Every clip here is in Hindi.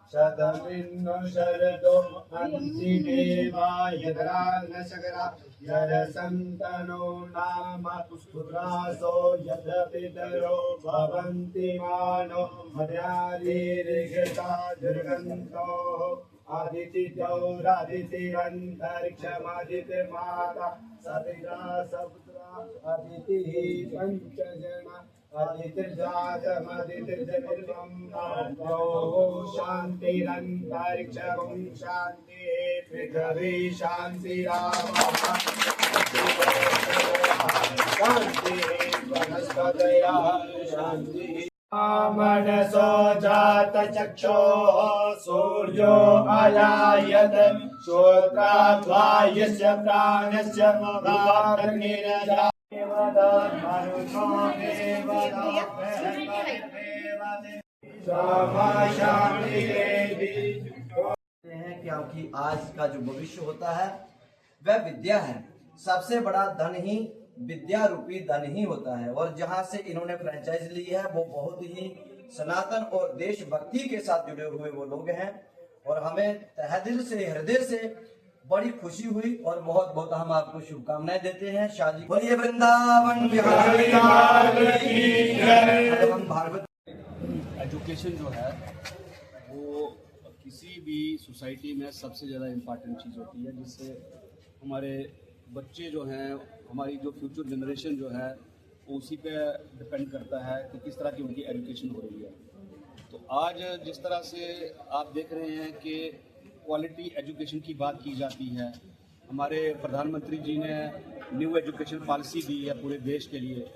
शतमिन्नो शरदो अंसिदेवाय शकरा यरसंतनो नाम पुत्रासो यद पितरो भवन्ति मानो मर्यादिर्घता दुर्गन्तो आदितिजौरादितिरन्तरिक्षमादिति माता सविता सपुत्रा अदितिः पंचजना आदितिर्जातमदितिर्जनिर्वं शान्तिरन्तरिक्षं शान्तिः पृथिवी शान्तिरापः शान्तिः वनस्पतयः शान्तिः मनसो जातचक्षोः सूर्यो अजायत श्रोत्राद्वायस्य प्राणस्य महाग्निरजा कि आपकी आज का जो भविष्य होता है वह विद्या है। सबसे बड़ा धन ही विद्या रूपी धन ही होता है। और जहां से इन्होंने फ्रेंचाइज ली है वो बहुत ही सनातन और देशभक्ति के साथ जुड़े हुए वो लोग हैं। और हमें तहे दिल से हृदय से बड़ी खुशी हुई और बहुत बहुत हम आपको शुभकामनाएं देते हैं। शादी बोलिए वृंदावन बिहारी भागवत। एजुकेशन जो है वो किसी भी सोसाइटी में सबसे ज़्यादा इम्पॉर्टेंट चीज़ होती है, जिससे हमारे बच्चे जो हैं, हमारी जो फ्यूचर जनरेशन जो है वो उसी पे डिपेंड करता है कि किस तरह की उनकी एजुकेशन हो रही है। तो आज जिस तरह से आप देख रहे हैं कि क्वालिटी एजुकेशन की बात की जाती है, हमारे प्रधानमंत्री जी ने न्यू एजुकेशन पॉलिसी दी है पूरे देश के लिए।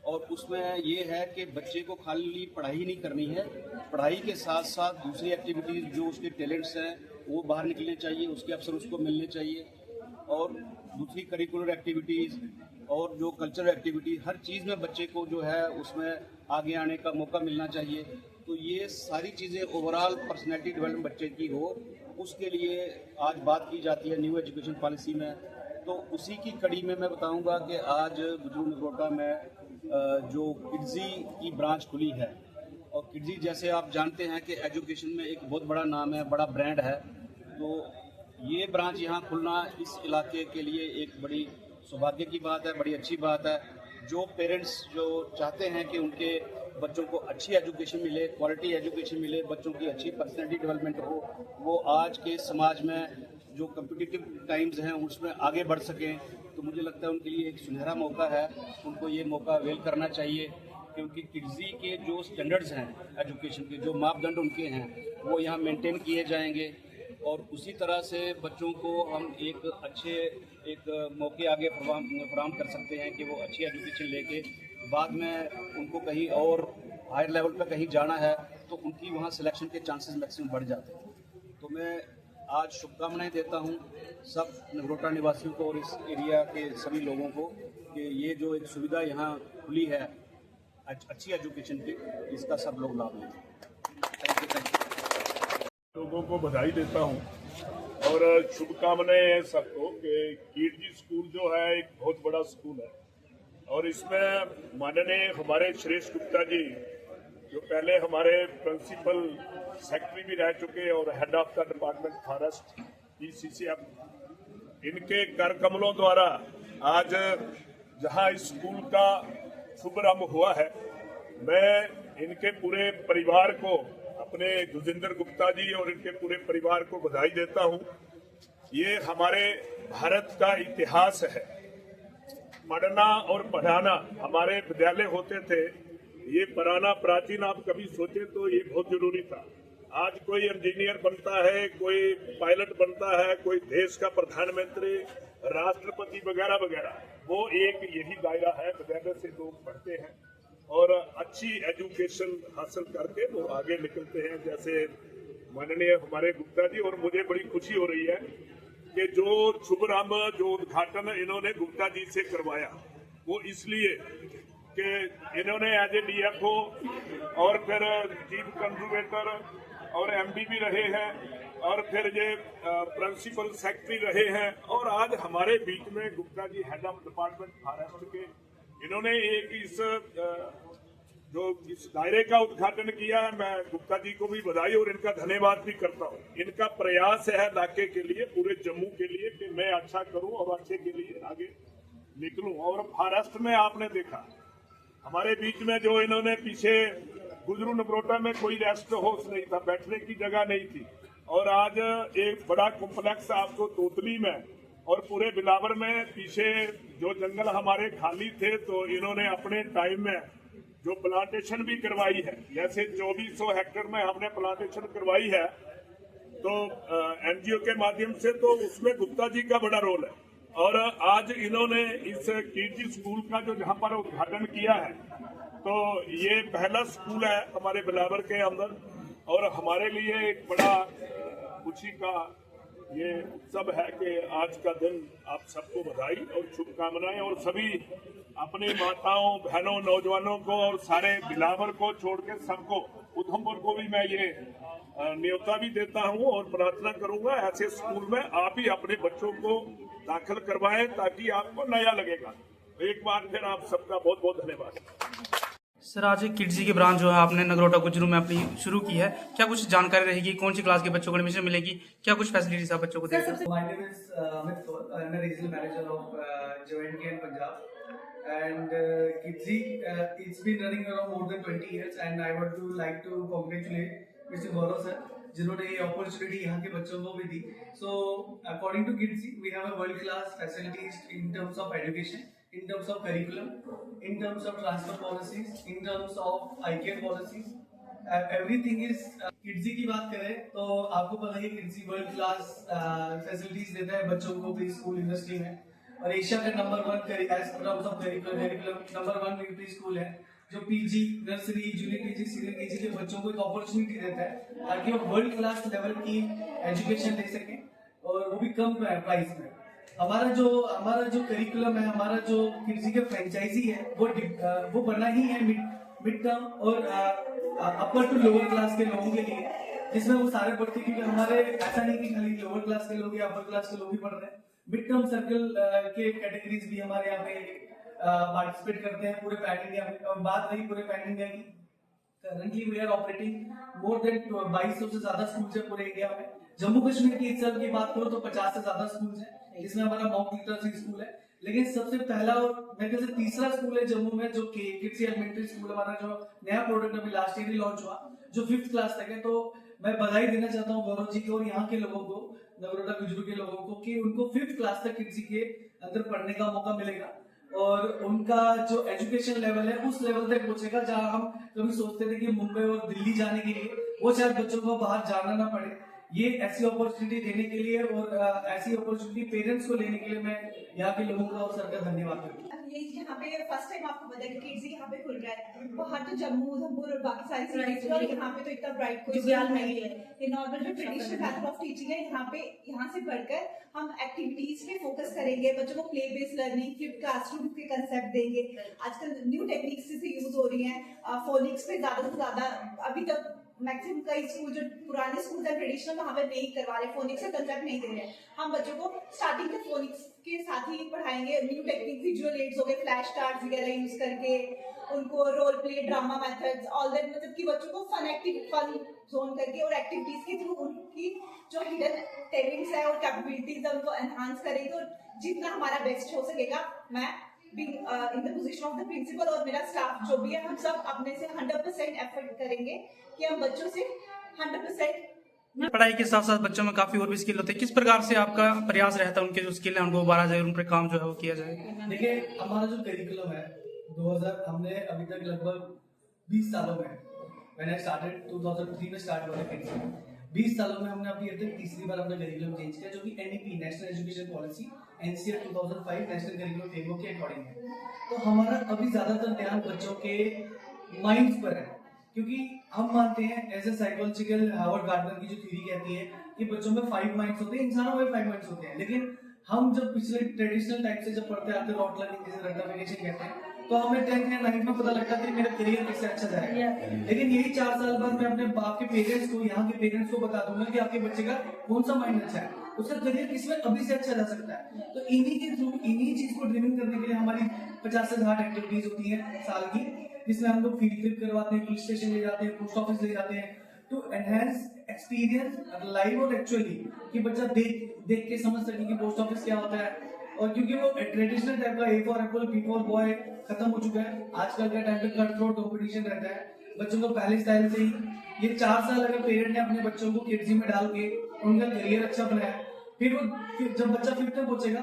और उसमें ये है कि बच्चे को खाली पढ़ाई नहीं करनी है, पढ़ाई के साथ साथ दूसरी एक्टिविटीज़ जो उसके टैलेंट्स हैं वो बाहर निकलने चाहिए, उसके अवसर उसको मिलने चाहिए। और दूसरी करिकुलर एक्टिविटीज़ और जो कल्चरल एक्टिविटीज़, हर चीज़ में बच्चे को जो है उसमें आगे आने का मौका मिलना चाहिए। तो ये सारी चीज़ें ओवरऑल पर्सनैलिटी डेवलपमेंट बच्चे की हो, उसके लिए आज बात की जाती है न्यू एजुकेशन पॉलिसी में। तो उसी की कड़ी में मैं बताऊंगा कि आज बुजुर्ग नगरोटा में जो किड्जी की ब्रांच खुली है। और किड्जी जैसे आप जानते हैं कि एजुकेशन में एक बहुत बड़ा नाम है, बड़ा ब्रांड है। तो ये ब्रांच यहाँ खुलना इस इलाके के लिए एक बड़ी सौभाग्य की बात है, बड़ी अच्छी बात है। जो पेरेंट्स जो चाहते हैं कि उनके बच्चों को अच्छी एजुकेशन मिले, क्वालिटी एजुकेशन मिले, बच्चों की अच्छी पर्सनैलिटी डेवलपमेंट हो, वो आज के समाज में जो कम्पिटिटिव टाइम्स हैं उसमें आगे बढ़ सकें। तो मुझे लगता है उनके लिए एक सुनहरा मौका है, उनको ये मौका अवेल करना चाहिए। क्योंकि किड्जी के जो स्टैंडर्ड्स हैं एजुकेशन के, जो मापदंड उनके हैं, वो यहाँ मेंटेन किए जाएंगे। और उसी तरह से बच्चों को हम एक मौके आगे फराहम कर सकते हैं कि वो अच्छी एजुकेशन लेके बाद में उनको कहीं और हायर लेवल पर कहीं जाना है तो उनकी वहाँ सिलेक्शन के चांसेस मैक्सिमम बढ़ जाते हैं। तो मैं आज शुभकामनाएं देता हूँ सब नगरोटा निवासियों को और इस एरिया के सभी लोगों को कि ये जो एक सुविधा यहाँ खुली है अच्छी एजुकेशन की, इसका सब लोग लाभ लें। Thank you. लोगों को बधाई देता हूं और शुभकामनाएं हैं सबको कि किड्जी स्कूल जो है एक बहुत बड़ा स्कूल है। और इसमें माननीय हमारे श्रेष्ठ गुप्ता जी जो पहले हमारे प्रिंसिपल सेक्रेटरी भी रह चुके और head of the department forest PCCM, इनके कर कमलों द्वारा आज जहां इस स्कूल का शुभारंभ हुआ है, मैं इनके पूरे परिवार को, अपने दुजिंदर गुप्ता जी और इनके पूरे परिवार को बधाई देता हूं। ये हमारे भारत का इतिहास है। पढ़ना और पढ़ाना हमारे विद्यालय होते थे, ये पुराना प्राचीन आप कभी सोचे तो ये बहुत जरूरी था। आज कोई इंजीनियर बनता है, कोई पायलट बनता है, कोई देश का प्रधानमंत्री, राष्ट्रपति वगैरह वगैरह, वो एक यही दायरा है। विद्यालय से लोग पढ़ते हैं और अच्छी एजुकेशन हासिल करके वो आगे निकलते हैं। जैसे माननीय हमारे गुप्ता जी, और मुझे बड़ी खुशी हो रही है कि जो शुभारंभ जो उद्घाटन इन्होंने गुप्ता जी से करवाया वो इसलिए कि इन्होंने एज ए डीएफओ और फिर चीफ कंजर्वेटर और एमडी भी रहे हैं और फिर ये प्रिंसिपल सेक्रेटरी रहे हैं, और आज हमारे बीच में Gupta ji head of department forest के इन्होंने एक जो इस दायरे का उद्घाटन किया है। मैं गुप्ता जी को भी बधाई और इनका धन्यवाद भी करता हूँ। इनका प्रयास है इलाके के लिए, पूरे जम्मू के लिए, कि मैं अच्छा करूं और अच्छे के लिए आगे निकलूं। और फॉरेस्ट में आपने देखा हमारे बीच में जो इन्होंने पीछे गुजरू नगरोटा में कोई रेस्ट हाउस नहीं था, बैठने की जगह नहीं थी, और आज एक बड़ा कॉम्प्लेक्स आपको तोतली में और पूरे बिलावर में पीछे जो जंगल हमारे खाली थे तो इन्होंने अपने टाइम में जो प्लांटेशन भी करवाई है, जैसे 2400 हेक्टेयर में हमने प्लांटेशन करवाई है तो एनजीओ के माध्यम से, तो उसमें गुप्ता जी का बड़ा रोल है। और आज इन्होंने इस कीर्ति स्कूल का जो जहां पर उद्घाटन किया है तो ये पहला स्कूल है हमारे बिलावर के अंदर, और हमारे लिए एक बड़ा खुशी का ये उत्सव है कि आज का दिन आप सबको बधाई और शुभकामनाएं, और सभी अपनी माताओं बहनों नौजवानों को और सारे बिलावर को छोड़ के सबको, उधमपुर को भी मैं ये न्योता भी देता हूं और प्रार्थना करूंगा ऐसे स्कूल में आप ही अपने बच्चों को दाखिल करवाएं ताकि आपको नया लगेगा। एक बार फिर आप सबका बहुत बहुत धन्यवाद। सर, आज एक किड्स की ब्रांच जो है आपने नगरोटा गुजरू में अपनी शुरू की है, क्या कुछ जानकारी रहेगी, कौन सी क्लास के बच्चों को एडमिशन मिलेगी, क्या कुछ फैसिलिटीज आप बच्चों को देंगे? My name is Amit Kaur. I am a regional manager of J&K and Punjab. And Kidzi, it's been running around more than 20 years, and I would like to congratulate Mr. Gaurav sir, जिन्होंने ये अपॉर्चुनिटी यहाँ के बच्चों को भी दी. So according to Kidzi, we have a world-class facilities in terms of education, in terms of curriculum, in terms of transfer policies, in terms of ICANN policies. Everything is Kidzi की बात करें तो आपको पता है Kidzi वर्ल्ड क्लास फैसिलिटीज देता है बच्चों को प्री स्कूल इंडस्ट्री में, और एशिया का number 1 curriculum number 1 pre school है जो PG nursery junior KG senior KG के बच्चों को एक अपॉर्चुनिटी देता है ताकि वो वर्ल्ड क्लास लेवल की एजुकेशन ले सकें, और वो भी कम प्राइस में। हमारा जो करिकुलम है, हमारा जो किसी के फ्रेंचाइजी है वो बना ही है मिड टर्म और अपर टू लोअर क्लास के लोगों के लिए, जिसमें वो सारे पढ़ते हैं, क्योंकि हमारे ऐसा नहीं कि खाली लोअर क्लास के लोग या अपर क्लास के लोग ही पढ़ रहे हैं। मिड टर्म सर्कल के कैटेगरीज भी हमारे यहाँ पे पार्टिसिपेट करते हैं पूरे पैन इंडिया में। और बात रही पूरे पैन इंडिया की, currently we are operating more than 2200 से ज्यादा स्कूल है पूरे इंडिया में। जम्मू कश्मीर की इस की बात करो तो 50 से ज्यादा स्कूल है, जिसमें हमारा मॉक लिटरेसी स्कूल है। लेकिन सबसे पहला और मेरे ख्याल से तीसरा स्कूल है जम्मू में जो किड्स एलिमेंट्री स्कूल, हमारा जो नया प्रोडक्ट अभी लास्ट ईयर ही लॉन्च हुआ जो 5th क्लास तक है। तो मैं बधाई देना चाहता हूँ गौरव जी को और यहाँ के लोगों को, नगरोटा गुजरू के लोगों को, कि उनको 5th क्लास तक किड्स के अंदर पढ़ने का मौका मिलेगा और उनका जो एजुकेशन लेवल है उस लेवल तक पहुंचेगा जहां हम कभी सोचते थे कि मुंबई और दिल्ली जाने के लिए वो शायद बच्चों को बाहर जाना ना पड़े। ये ऐसी अपॉर्चुनिटी देने के लिए और ऐसी अपॉर्चुनिटी पेरेंट्स को लेने के लिए मैं यहाँ के लोगों का और सर का धन्यवाद करता हूँ। ये यहाँ पे फर्स्ट टाइम आपको पता है कि किड्स यहाँ पे खुल रहा है। बाहर तो जम्मू उधमपुर और बाकी सारी सिटीज और यहाँ पे तो इतना ब्राइट कोई स्कूल नहीं है। ये नॉर्मल जो ट्रेडिशनल मेथड ऑफ टीचिंग है यहाँ से बढ़कर हम एक्टिविटीज पे फोकस करेंगे, बच्चों को play based learning, flip classroom के कंसेप्ट देंगे। आजकल न्यू टेक्निक्स से यूज हो रही है। फोनिक्स पे ज्यादा से ज्यादा अभी तक मैक्सिमम कई स्कूल जो पुराने स्कूल है ट्रेडिशनल वहाँ पे नहीं करवा रहे, फोनिक्स का कंसेप्ट नहीं दे रहे। हम बच्चों को स्टार्टिंग के फोनिक्स के साथ ही पढ़ाएंगे। न्यू टेक्निक विजुअल एड्स हो गए, फ्लैश कार्ड्स वगैरह यूज करके उनको role play drama methods all that, मतलब कि बच्चों को फन जोन करके और एक्टिविटीज के थ्रू उनकी जो हिडन टैलेंट्स है और कैपेबिलिटीज है उनको एनहांस करेंगे। और जितना हमारा बेस्ट हो सकेगा, मैं in the position of the principal और मेरा स्टाफ जो भी है, हम सब अपने से 100% एफर्ट करेंगे कि हम बच्चों से 100%। पढ़ाई के साथ साथ बच्चों में काफी और भी स्किल होते हैं, किस प्रकार से आपका प्रयास रहता है उनके जो स्किल है उनको उभारा जाए, उन पर काम जो है वो किया जाए? देखिए, हमारा जो करिकुलम है 2000 हमने अभी तक लगभग 20 सालों में, मैंने स्टार्टेड 2003 में स्टार्ट हुआ था। 20 सालों में हमने अभी तक तीसरी बार अपना करिकुलम चेंज किया, जो कि NEP national education policy NCR 2005 national curriculum framework के अकॉर्डिंग है। तो हमारा अभी ज्यादातर ध्यान बच्चों के माइंड्स पर है क्योंकि हम मानते हैं as a psychological Harvard Gardner की जो थ्योरी कहती है कि बच्चों में 5 माइंड्स होते हैं, इंसानों में 5 माइंड्स होते हैं, लेकिन हम जब पिछले ट्रेडिशनल टाइप से जब पढ़ते आते हैं रॉट लर्निंग जिसे रेक्टिफिकेशन कहते हैं, तो हमें 10th या 9th में पता लगता है कि मेरा करियर कैसे अच्छा जाएगा। लेकिन यही 4 साल बाद मैं अपने बाप के पेरेंट्स को, यहाँ के पेरेंट्स को बता दूंगा कि आपके बच्चे का कौन सा माइंड अच्छा है, उसका करियर किसमें अभी से अच्छा जा सकता है। तो इन्हीं के थ्रू इन्हीं चीज को ड्रीमिंग करने के लिए हमारी 50 से 60 एक्टिविटीज होती है साल की, जिसमें हम लोग फील्ड ट्रिप करवाते हैं, पुलिस स्टेशन ले जाते हैं, पोस्ट ऑफिस ले जाते हैं, टू एनहेंस एक्सपीरियंस लाइव और एक्चुअली, कि बच्चा देख के समझ सके कि पोस्ट ऑफिस क्या होता है। और क्योंकि वो ट्रेडिशनल टाइप का A for apple B for boy खत्म हो चुका है, आजकल के टाइम पे कट थ्रोट कंपटीशन रहता है बच्चों को पहले स्टाइल से ही। ये 4 साल अगर पेरेंट ने अपने बच्चों को किड्जी में डाल के उनका करियर अच्छा बनाया, फिर जब बच्चा 5th में पहुंचेगा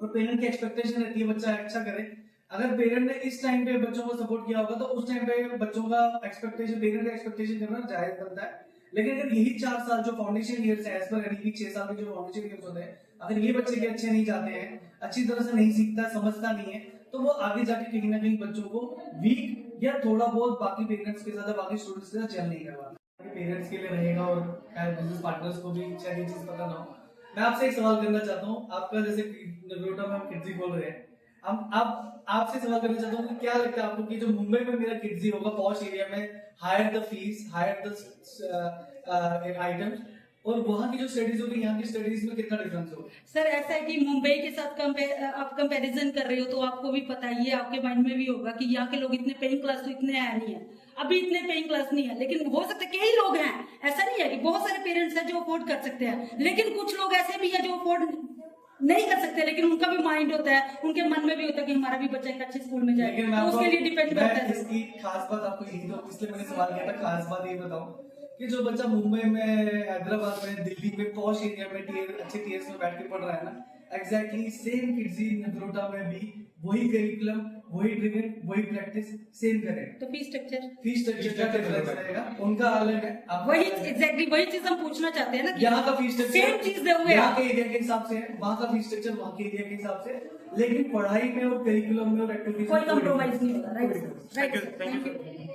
और पेरेंट की एक्सपेक्टेशन रहती है बच्चा अच्छा करे, अगर पेरेंट ने इस टाइम पे बच्चों को सपोर्ट किया होगा तो उस टाइम पे बच्चों का एक्सपेक्टेशन, पेरेंट का एक्सपेक्टेशन करना जायज बनता है। लेकिन अगर यही 4 साल जो फाउंडेशन ईयर्स है, एज पर एनईपी 6 साल के जो फाउंडेशन ईयर्स होते हैं, अगर ये बच्चे के अच्छे नहीं जाते हैं, अच्छी तरह से नहीं सीखता, समझता नहीं है, तो वो आगे जाके कहीं ना कहीं बच्चों को वीक या थोड़ा बहुत बाकी पेरेंट्स के साथ, बाकी स्टूडेंट्स के साथ चल नहीं करवाता। पेरेंट्स के लिए रहेगा और बिजनेस पार्टनर्स को भी शायद ये चीज पता ना हो। मैं आपसे एक सवाल करना चाहता हूँ, आपका जैसे नगरोटा में हम किड्जी बोल रहे हैं, हम आपसे सवाल करना चाहता हूँ कि क्या लगता है आपको कि जो मुंबई में मेरा किड्जी होगा पॉश एरिया में, higher the fees, higher the items, और वहाँ की जो स्टडीज होगी यहाँ की स्टडीज में कितना डिफरेंस होगा? सर ऐसा है कि मुंबई के साथ आप कंपैरिजन कर रहे हो तो आपको भी पता ही है, आपके माइंड में भी होगा कि यहाँ के लोग इतने पेइंग क्लास तो इतने है नहीं है, अभी इतने पेइंग क्लास नहीं है, लेकिन हो सकता है कई लोग हैं, ऐसा नहीं है कि बहुत सारे पेरेंट्स हैं जो अफोर्ड कर सकते हैं, लेकिन कुछ लोग ऐसे भी हैं जो अफोर्ड नहीं कर सकते, लेकिन उनका भी माइंड होता है, उनके मन में भी होता है कि हमारा भी बच्चा एक अच्छे स्कूल में जाए, तो उसके लिए डिपेंड करता है। इसकी खास बात आपको यही, तो इसलिए मैंने सवाल किया था, खास बात ये बताऊं कि जो बच्चा मुंबई में, हैदराबाद में, दिल्ली में, पॉश एरिया में अच्छे टीयर्स में बैठ के पढ़ रहा है ना, एग्जैक्टली सेम किड्जी नगरोटा में भी वही करिकुलम, वही ट्रेनिंग, वही प्रैक्टिस सेम करें, तो फीस स्ट्रक्चर का डिफरेंस रहेगा, उनका अलग है। वही एग्जैक्टली वही चीज हम पूछना चाहते हैं ना कि यहाँ का फीस स्ट्रक्चर सेम चीज दोगे यहाँ के एरिया के हिसाब से है, वहाँ का फीस स्ट्रक्चर वहाँ के एरिया के हिसाब से, लेकिन पढ़ाई में और करिकुलम में और एक्टिविटीज कोई कॉम्प्रोमाइज नहीं होगा। Right, thank you.